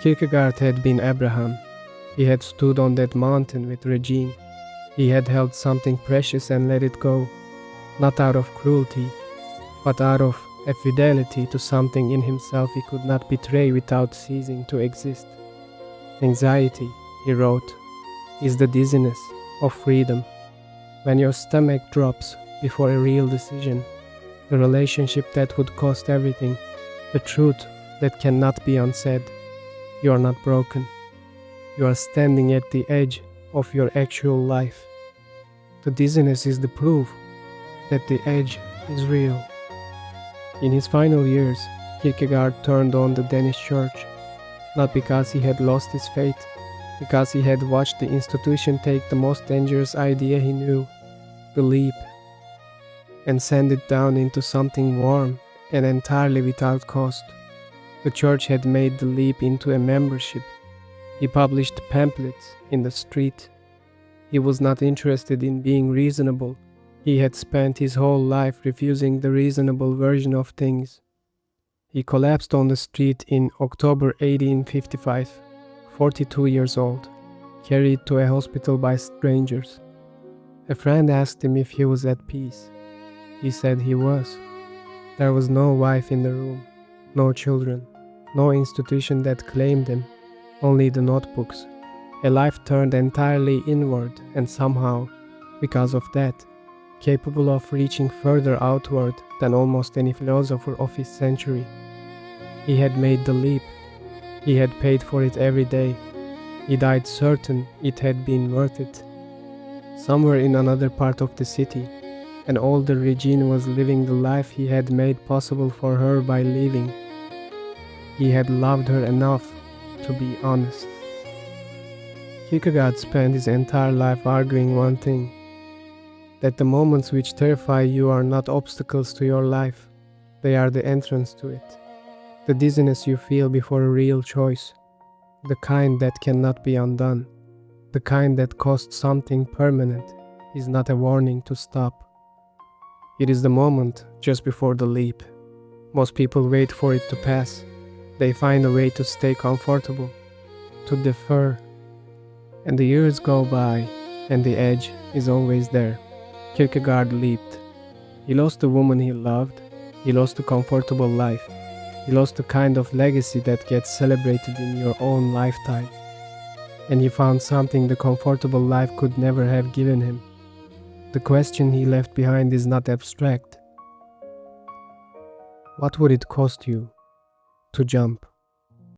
Kierkegaard had been Abraham. He had stood on that mountain with Regine. He had held something precious and let it go, not out of cruelty, but out of a fidelity to something in himself he could not betray without ceasing to exist. Anxiety, he wrote, is the dizziness of freedom. When your stomach drops before a real decision, the relationship that would cost everything, the truth that cannot be unsaid, you are not broken. You are standing at the edge of your actual life. The dizziness is the proof that the edge is real. In his final years, Kierkegaard turned on the Danish church, not because he had lost his faith, because he had watched the institution take the most dangerous idea he knew, the leap, and send it down into something warm and entirely without cost. The church had made the leap into a membership. He published pamphlets in the street. He was not interested in being reasonable. He had spent his whole life refusing the reasonable version of things. He collapsed on the street in October 1855, 42 years old, carried to a hospital by strangers. A friend asked him if he was at peace. He said he was. There was no wife in the room, no children, no institution that claimed him, only the notebooks. A life turned entirely inward and somehow, because of that, capable of reaching further outward than almost any philosopher of his century. He had made the leap. He had paid for it every day. He died certain it had been worth it. Somewhere in another part of the city, an older Regine was living the life he had made possible for her by leaving. He had loved her enough to be honest. Kierkegaard spent his entire life arguing one thing, that the moments which terrify you are not obstacles to your life, they are the entrance to it. The dizziness you feel before a real choice, the kind that cannot be undone, the kind that costs something permanent, is not a warning to stop. It is the moment just before the leap. Most people wait for it to pass. They find a way to stay comfortable, to defer. And the years go by, and the edge is always there. Kierkegaard leaped. He lost the woman he loved. He lost a comfortable life. He lost the kind of legacy that gets celebrated in your own lifetime. And he found something the comfortable life could never have given him. The question he left behind is not abstract. What would it cost you to jump?